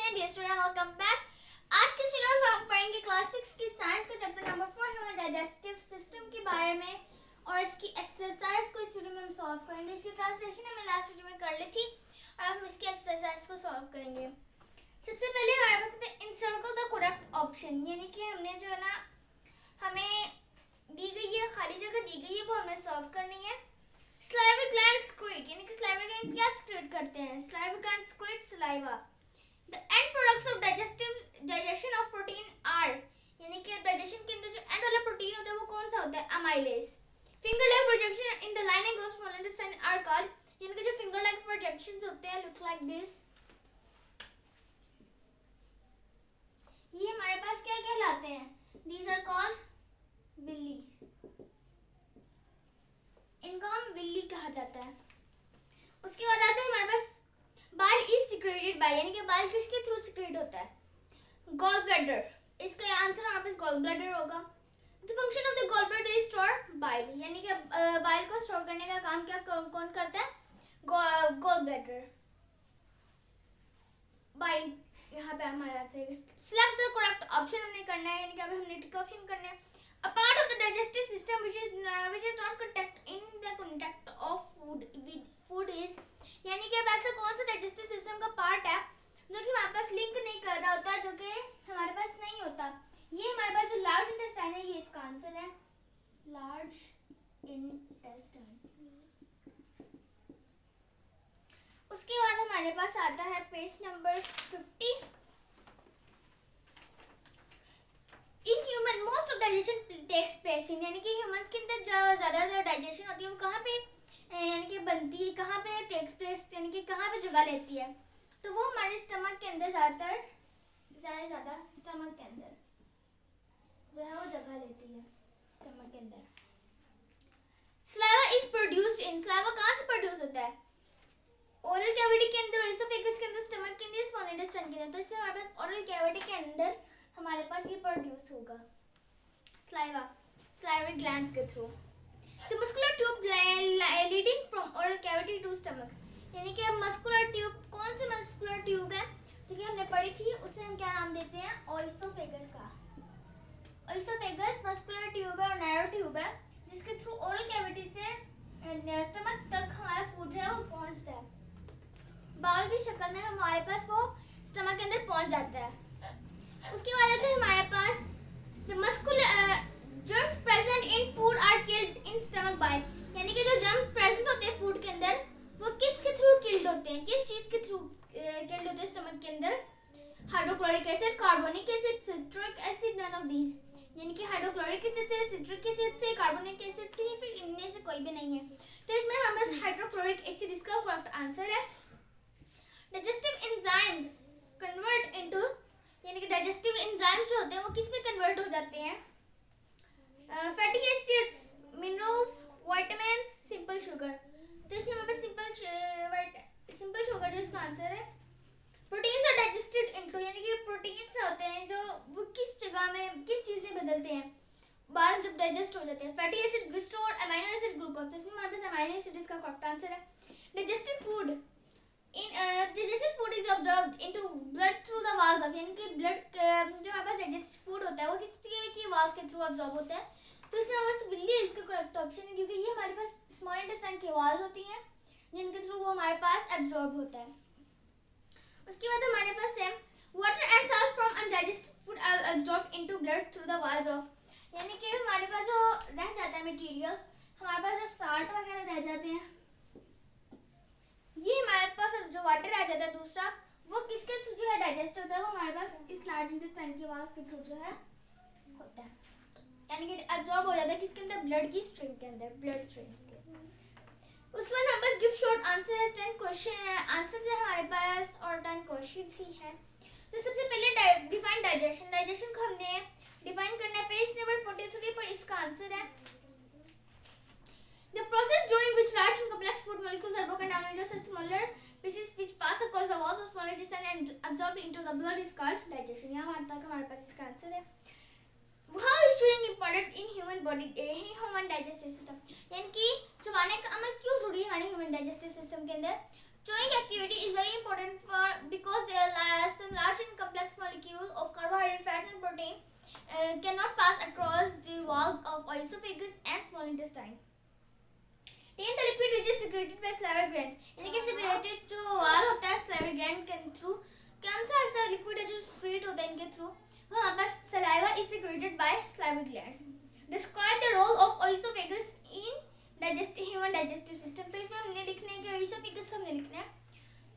And dear student welcome back. आज के video में हम पढ़ेंगे क्लास 6 की साइंस का chapter number 4 human digestive system के बारे में और इसकी एक्सरसाइज को इस वीडियो में हम सॉल्व करेंगे। इसकी ट्रांसलेशन हमने लास्ट वीडियो में कर ली थी और अब हम इसकी एक्सरसाइज को सॉल्व करेंगे। सबसे पहले हमारे पास है इंसर्कल द करेक्ट ऑप्शन, यानी कि हमने जो है ना हमें दी गई है खाली जगह दी गई है वो हमें सॉल्व करनी है। सलाइवा ग्लैंड सेक्रेट, यानी कि सलाइवा ग्लैंड क्या सेक्रेट करते हैं? Saliva gland secrete saliva. The end products of digestion of protein are, यानी कि डाइजेशन के अंदर जो एंड वाला प्रोटीन होता है वो कौन सा होता है? Amylase. Finger like projection in the lining of small intestine are called, यानी कि जो फिंगर लाइक प्रोजेक्शंस होते हैं लुक लाइक दिस, ये हमारे पास क्या कहलाते हैं? These are called villi, इनको हम विल्ली कहा जाता है। उसके बाद आते हैं हमारे पास बाइल इज सिक्रेटेड बाय, यानी कि बाइल किसके थ्रू सिक्रेट होता है? Gall bladder. इसका आंसर हमारे पास गॉल ब्लैडर होगा। The function of the gall bladder is store bile, यानी कि बाइल को स्टोर करने का काम क्या कौन करता है? Gall bladder. बाइल यहाँ पे हमारा answer. Select the correct option हमने करना है, यानी कि अभी हमने टिक ऑप्शन करना है। A part of the digestive system which is not contact in the contact of food with food is, यानी कि अब ऐसा कौन सा डाइजेस्टिव सिस्टम का पार्ट है जो कि हमारे पास लिंक नहीं कर रहा होता, जो कि हमारे पास नहीं होता? ये हमारे पास जो लार्ज इंटेस्टाइन है, ये इसका आंसर है, लार्ज इंटेस्टाइन। उसके बाद हमारे पास आता है page number 50। In human most of digestion takes place in, यानी कि ह्यूमंस के अंदर जो ज़्यादातर डाइजेशन होती है वो कहाँ पे यानी कि बनती है, कहाँ पे टेक्स प्लेस, यानी कि कहाँ पे जगह लेती है? तो वो हमारे स्टमक के अंदर ज़्यादा स्टमक के अंदर जो है वो जगह लेती है, स्टमक के अंदर। Saliva is produced in, saliva कहाँ से प्रोड्यूस होता है? ओरल कैविटी के अंदर, इसोफेगस के अंदर, स्टमक के अंदर, स्मॉल इंटेस्टाइन के अंदर। तो इससे हमारे पास ओरल कैविटी के अंदर हमारे पास ये प्रोड्यूस होगा सलाइवा, सलाइवरी ग्लैंड्स के through. The muscular tube leading from oral cavity to stomach, यानी कि मस्कुलर ट्यूब, कौन सी मस्कुलर ट्यूब है जो कि हमने पढ़ी थी, उसे हम क्या नाम देते हैं? ओइसोफेगस का। ओइसोफेगस मस्कुलर ट्यूब है और नैरो ट्यूब है जिसके थ्रू ओरल कैविटी से स्टमक तक हमारा फूड जो है वो पहुंचता है। बाउल की शक्ल में हमारे पास वो स्टमक के अंदर पहुंच जाता है। उसके बाद आते हैं हमारे पास the muscular germs present in food are killed in stomach by, यानी कि जो जर्म्स प्रेजेंट होते हैं फूड के अंदर वो किसके थ्रू किल्ड होते हैं? किस चीज के थ्रू किल्ड होते हैं स्टमक के अंदर? Hydrochloric acid, carbonic acid, citric acid, none of these, यानी कि हाइड्रोक्लोरिक एसिड से, सिट्रिक एसिड से, कार्बोनिक एसिड से, या फिर इनमें से कोई भी नहीं है। तो इसमें हमें हाइड्रोक्लोरिक एसिड इसका करेक्ट आंसर है। डाइजेस्टिव एंजाइम्स कन्वर्ट इनटू, यानी कि डाइजेस्टिव एंजाइम्स जो होते हैं वो किस में कन्वर्ट हो जाते हैं? Fatty acids, minerals, vitamins, simple sugar. तो इसमें हमारे पास सिंपल शुगर जो इसका आंसर है। प्रोटीन्स आर डाइजेस्टेड इनटू, यानी कि प्रोटीन्स होते हैं जो वो किस जगह में, किस चीज़ में बदलते हैं बाद जब डाइजेस्ट हो जाते हैं? Fatty acid, glycerol, amino acid, glucose. तो इसमें हमारे पास अमीनो एसिड इसका करेक्ट आंसर है। Digested food digested food is absorbed into blood through the walls of, यानी कि ब्लड जो हमारे पास डाइजेस्टेड फूड होता है वो किसके वाल्स के थ्रू अब्सॉर्ब होता है? तो इसमें हमारे पास बिल्ली इसका करेक्ट ऑप्शन है, क्योंकि ये हमारे पास स्मॉल इंटेस्टाइन की वाल्स होती हैं जिनके थ्रू वो हमारे पास एब्जॉर्ब होता है। उसके बाद हमारे पास है water and salt from undigested food are absorbed into blood through the walls of, यानी कि हमारे पास जो रह जाता है मटेरियल, हमारे पास जो साल्ट वगैरह रह जाते हैं, ये हमारे पास जो वाटर आ जाता है दूसरा, वो किसके थ्रू जो है डाइजेस्ट होता है? वो हमारे पास इस लार्ज इंटेस्टाइन के वाल्स के थ्रू जो है होता है, यानी कि एब्जॉर्ब हो जाता है किसके अंदर? ब्लड की स्ट्रीम के अंदर, ब्लड स्ट्रीम के। उसके बाद हमारे पास गिव शॉर्ट आंसर, 10 क्वेश्चन है, आंसर है हमारे पास और 10 क्वेश्चंस ही है। तो सबसे पहले डिफाइन डाइजेशन, डाइजेशन को हमने डिफाइन करना है पेज नंबर 43 पर, इसका आंसर है the process during which large and complex food molecules are broken down into such smaller pieces which pass across the walls of small intestine and absorbed into the blood is called digestion। यहाँ तक हमारे पास इसका answer है। How is chewing important in human body, human digestive system, यानी कि चबाने का अमल क्यों जरूरी है हमारे ह्यूमन डाइजेस्टिव सिस्टम के अंदर? Chewing activity is very important for because there are some large molecule of carbohydrate, fats and protein cannot pass across the walls of esophagus and small intestine. Then the liquid which is secreted by salivary glands, यानी कि secreted जो वाल होता है salivary gland के through, कौन सा ऐसा liquid है जो secrete होता है इनके through, वो हमारे पास saliva is secreted by salivary glands. Describe the role of esophagus in human digestive system. तो इसमें हमने लिखना है कि esophagus हमने लिखना है.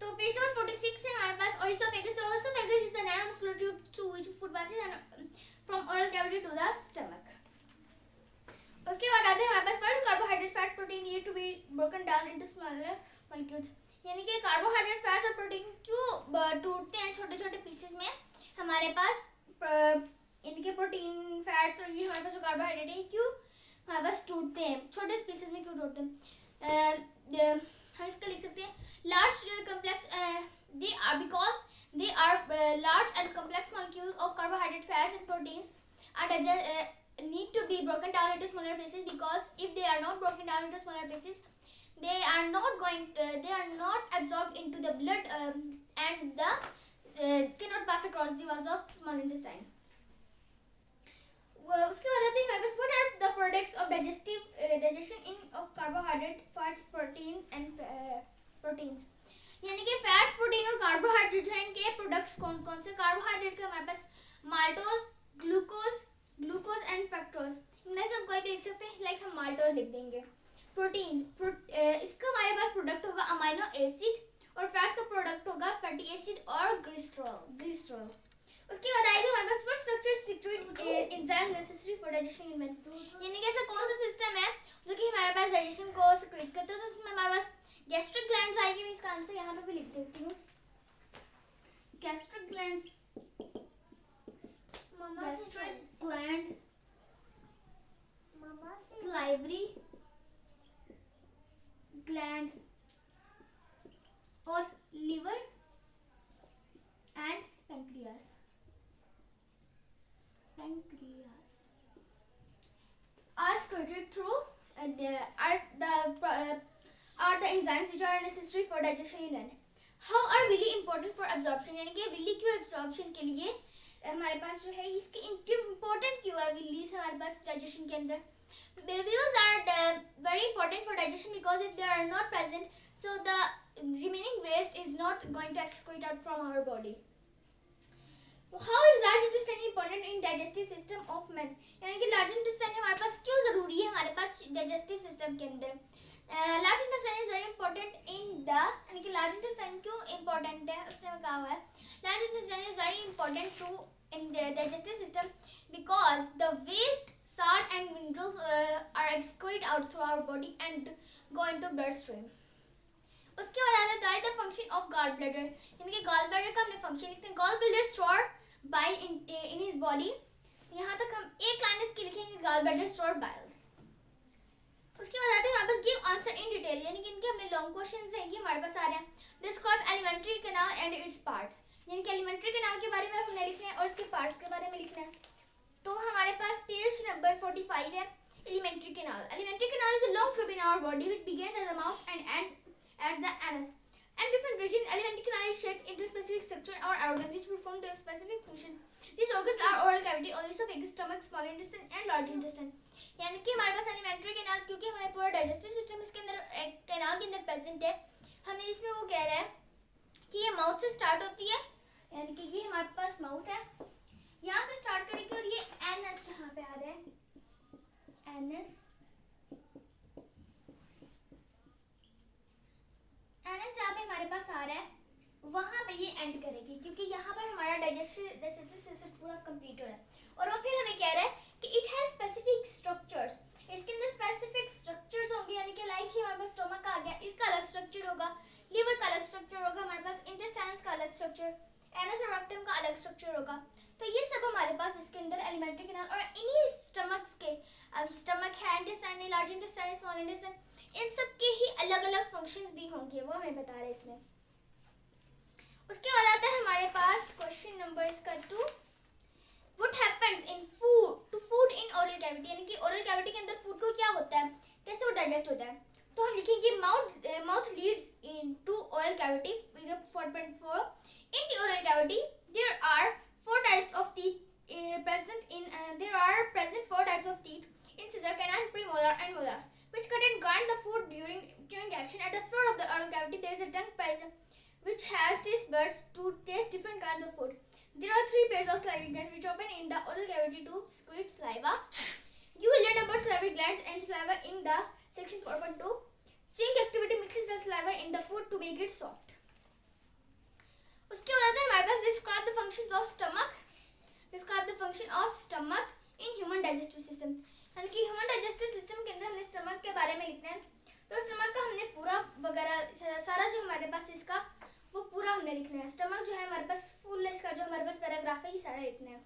तो पेज नंबर 46 है हमारे पास esophagus. The esophagus is the narrow muscular tube through which food passes and from oral cavity to the stomach. उसके बाद आते हैं हमारे पास पर carbohydrate, fat, protein need to be broken down into smaller molecules. यानी कि कार्बोहाइड्रेट, फैट्स और protein क्यों टूटते हैं छोटे छोटे पीसेस में. हमारे पास इनके प्रोटीन, फैट्स और ये हमारे पास जो कार्बोहाइड्रेट है क्यों हमारे पास टूटते हैं, छोटे पीसेस में क्यों टूटते हैं. हम इसका लिख सकते हैं large complex they are because they are large and complex molecules of carbohydrate, fats and proteins are need to be broken down into smaller pieces, because if they are not broken down into smaller pieces they are not absorbed into the blood and the cannot pass across the walls of small intestine. उसके बाद आते हैं हमारे पास what are the products of digestion of carbohydrate, fats, protein and proteins. यानी कि fats, protein और carbohydrate हैं इनके प्रोडक्ट्स कौन कौन से. कार्बोहाइड्रेट के हमारे पास माल्टोज, ग्लूकोज एंड फ्रक्टोज. इनमें से हम कोई भी लिख सकते हैं, लाइक हम माल्टोज लिख देंगे. प्रोटीन इसका हमारे पास प्रोडक्ट होगा अमाइनो एसिड और फैट्स का प्रोडक्ट होगा फैटी एसिड और ग्लिसरॉल. उसके बाद आएगा हमारे पास first structure secrete enzyme necessary for digestion in man. यानी कि ऐसा कौन सा सिस्टम है जो कि हमारे पास डाइजेशन को सीक्रेट करता है. तो इसमें हमारे पास गैस्ट्रिक ग्लैंड्स आएगी. मैं इसका आंसर यहाँ पे भी लिख देती हूँ. गैस्ट्रिक ग्लैंड, सलाइवरी ग्लैंड और liver and pancreas are secreted through are the enzymes which are necessary for digestion in man. How are villi important for absorption. यानी कि villi क्यों absorption के लिए हमारे पास जो है इसके important क्यों है villi हमारे पास digestion के अंदर. Villi are very important for digestion because if they are not present, so the remaining waste is not going to excrete out from our body. How is large intestine important in digestive system of man. यानी कि large intestine हमारे पास क्यों जरूरी है हमारे पास digestive system के अंदर. large intestine is very important in the यानी कि large intestine क्यों important है उसने में कहा हुआ है. large intestine is very important to in the digestive system because the waste, salt and minerals are excreted out through our body and go into bloodstream. उसके बाद आता है the function of gallbladder. यानी कि gallbladder का हमने function लिखते हैं. gallbladder store bile in his body. यहाँ तक हम एक लाइन इसकी लिखेंगे gallbladder store bile. उसके बाद आते हैं हमारे पास give answer in detail. यानी कि इनके हमने long questions हैं कि हमारे पास आ रहे हैं. describe alimentary canal and its parts. यानी कि alimentary canal के बारे में हमने लिखना है और इसके parts के बारे में लिखना है. तो हमारे पास पेज नंबर 45 है alimentary canal. alimentary canal is a long tube in our body which begins at the mouth and ends at the anus. And different region alimentary canal is shaped into specific structure or organ which perform their specific function. These organs are oral cavity, esophagus, stomach, small intestine and large intestine. यानी कि हमारे पास alimentary canal क्योंकि हमारे पूरा digestive system इसके अंदर एक canal के अंदर present है. हमें इसमें वो कह रहा है कि ये mouth से start होती है. यानी कि ये हमारे पास mouth है, यहाँ से start करेंगे और ये anus जहाँ पे आ रहा है anus जहाँ पे हमारे पास आ रहा है वहाँ पे ये एंड करेगी क्योंकि यहाँ पर हमारा डाइजेस्टिव सिस्टम पूरा कंप्लीट हो रहा है. और वो फिर हमें कह रहा है कि इट हैज स्पेसिफिक स्ट्रक्चर्स. इसके अंदर स्पेसिफिक स्ट्रक्चर्स होंगे. यानी कि लाइक ही हमारे पास स्टोमक आ गया, इसका अलग स्ट्रक्चर होगा, लिवर का अलग स्ट्रक्चर होगा, हमारे पास इंटेस्टाइन्स का अलग स्ट्रक्चर, एनस और रेक्टम का अलग स्ट्रक्चर होगा. तो ये सब हमारे पास इसके अंदर एलिमेंट्री कैनाल और इन्हीं स्टमक्स के, अब स्टमक है, इंटेस्टाइन है, लार्ज इंटेस्टाइन, स्मॉल इंटेस्टाइन, इन सब के ही अलग अलग फंक्शंस भी होंगे, वो हमें बता रहे हैं इसमें. उसके बाद आता है हमारे पास क्वेश्चन नंबर इसका 2. What happens in food in oral cavity. यानी कि oral cavity के अंदर फूड को क्या होता है, कैसे वो डाइजेस्ट होता है. तो हम लिखेंगे mouth leads into oral cavity. Figure 4.4. In the oral cavity there are 4 has taste buds to taste different kinds of food. There are three pairs of salivary glands which open in the oral cavity to secrete saliva. You will learn about salivary glands and saliva in the section 4.2. Chewing activity mixes the saliva in the food to make it soft. उसके बाद है हमारे पास describe the functions of stomach. Describe the function of stomach in human digestive system. यानी कि human digestive system के अंदर हमने stomach के बारे में लिखना है. तो स्टमक का हमने पूरा वगैरह सारा जो हमारे पास इसका वो पूरा हमने लिखना है. स्टमक जो है हमारे पास फुल इसका जो हमारे पास पैराग्राफ है ये सारा लिखना है.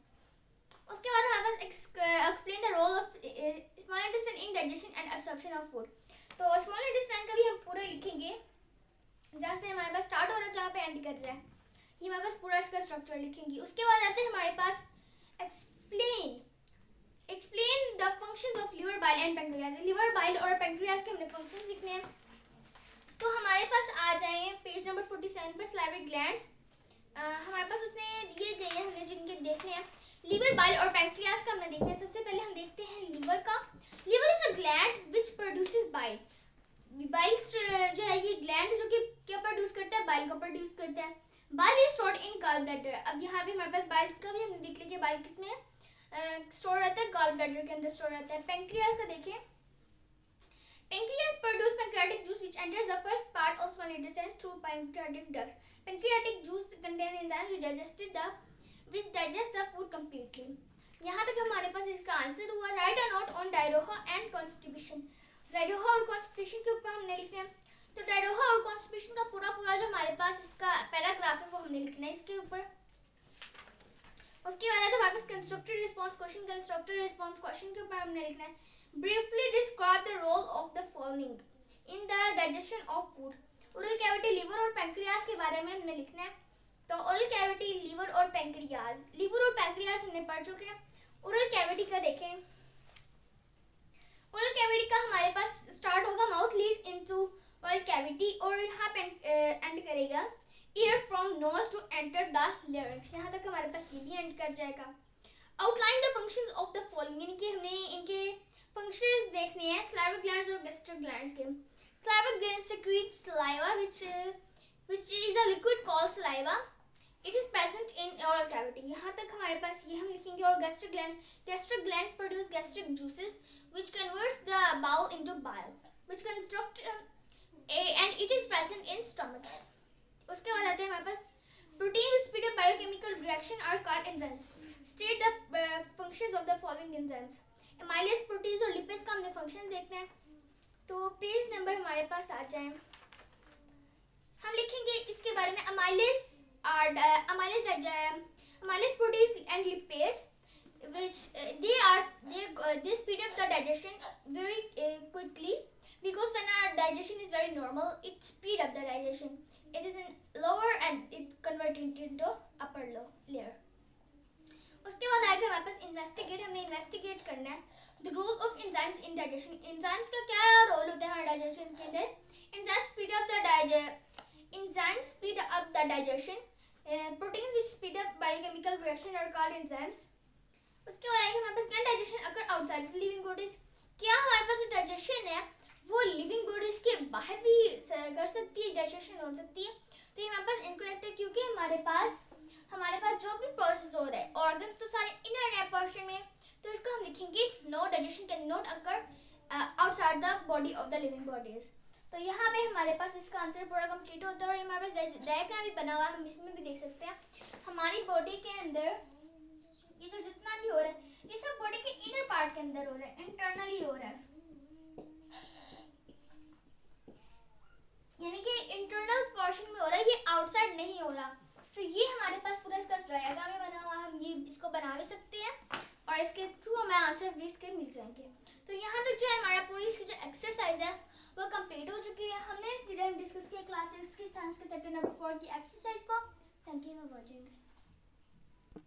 उसके बाद हमारे पास explain the role of small intestine in digestion and absorption of food. तो स्मॉल इंटेस्टाइन का भी हम पूरा लिखेंगे जहाँ से हमारे पास स्टार्ट हो रहा है जहाँ पे एंड कर रहा है. ये हमारे पास पूरा इसका स्ट्रक्चर लिखेंगे. उसके बाद आते हैं हमारे पास explain the functions of liver bile and pancreas. Liver bile और पैंक्रियाज के हमने फंक्शंस लिखने हैं. तो हमारे पास आ जाए पेज नंबर 47 पर सलाइवरी ग्लैंड्स. हमारे पास उसने ये दिए हैं हमने जिनके देखने हैं. लिवर बाइल और पैंक्रियाज का हमने देखना है. सबसे पहले हम देखते हैं लिवर का. Liver is a gland which produces bile. Bile जो है ये ग्लैंड जो कि क्या प्रोड्यूस करता है, बाइल को प्रोड्यूस करता है. Bile is stored in gall bladder. अब यहाँ पे हमारे पास बाइल का भी हमने देख लिया कि बाइल किसमें है, स्टोर रहता है, गॉल ब्लैडर के अंदर स्टोर रहता है. पैंक्रियाज का देखें. Pancreas produce pancreatic juice which enters the first part of small intestine through pancreatic duct. Pancreatic juice contain enzyme which digest the food completely. यहाँ तक हमारे पास इसका आंसर हुआ. Write a note on diarrhoea and constipation. Diarrhoea और constipation के ऊपर हमने लिखना है. तो डायरोहा और कॉन्स्टिपेशन का पूरा जो हमारे पास इसका पैराग्राफ है वो हमने लिखना है इसके ऊपर. उसके बाद है हमारे पास constructive response question. Constructive response question के ऊपर हमने लिखना है briefly describe the role of the following in the digestion of food. Oral cavity, liver और पैंक्रियाज के बारे में हमने लिखना है. तो ओरल कैविटी, लिवर और पैंक्रियाज. लिवर और पैंक्रियाज हमने पढ़ चुके हैं. ओरल कैविटी का देखें. ओरल कैविटी का हमारे पास स्टार्ट होगा mouth leads into oral cavity और यहाँ पे एंड करेगा ear from nose to enter the larynx. यहाँ तक हमारे पास ये भी एंड कर जाएगा. Outline the functions of the following. यानी कि हमने इनके फंक्शंस देखने हैं सलाइवरी ग्लैंड्स और गैस्ट्रिक ग्लैंड्स के. Salivary glands secrete saliva which is a liquid called saliva. It is present in oral cavity. यहाँ तक हमारे पास ये हम लिखेंगे. और gastric glands produce gastric juices which converts the bowel into bile which construct and it is present in stomach. उसके बाद आते हैं हमारे पास protein speed of biochemical reaction are called enzymes. State the functions of the following enzymes. amylase, protease और lipase का हमने function देखना है. तो पेज नंबर हमारे पास आ जाए. हम लिखेंगे इसके बारे में amylase, protease and lipase which they speed up the digestion very quickly because when our digestion is very normal it speed up the digestion. It is in lower and it converted into upper layer. उसके बाद आएगा हमारे पास investigate. हमने investigate करना है the role of enzymes in digestion. Enzymes का क्या role होता है हमारे डाइजेशन के अंदर. Enzymes speed up the digestion. Proteins which speed up biochemical reaction are called enzymes. उसके बाद आएगा हमारे पास can digestion occur outside living bodies. क्या हमारे पास जो डाइजेशन है वो लिविंग बॉडीज के बाहर भी कर सकती है, डाइजेशन हो सकती है. तो ये हमारे पास इनकरेक्ट है क्योंकि हमारे पास जो भी प्रोसेस हो रहा है ऑर्गन्स तो सारे इनर है पोर्शन में. तो इसको हम लिखेंगे no digestion can not occur outside the body of the living bodies. तो यहाँ पे हमारे पास इसका आंसर पूरा कंप्लीट होता है. और हमारे पास डायग्राम भी बना हुआ है, हम इसमें भी देख सकते हैं. हमारी बॉडी के अंदर ये जो जितना भी हो रहा है ये सब बॉडी के इनर पार्ट के अंदर हो रहा है, इंटरनली हो रहा है. यानी कि इंटरनल पोर्शन में हो रहा है, ये आउटसाइड नहीं हो रहा. तो ये हमारे पास पूरा इसका डायग्राम बना हुआ है. हम ये इसको बना भी सकते हैं और इसके थ्रू हमें आंसर भी इसके मिल जाएंगे. तो यहाँ तक जो है हमारा पूरी इसकी जो एक्सरसाइज है वो कंप्लीट हो चुकी है. हमने इस वीडियो में डिस्कस किया क्लास 6 की साइंस के चैप्टर नंबर 4 की एक्सरसाइज को. Thank you for watching.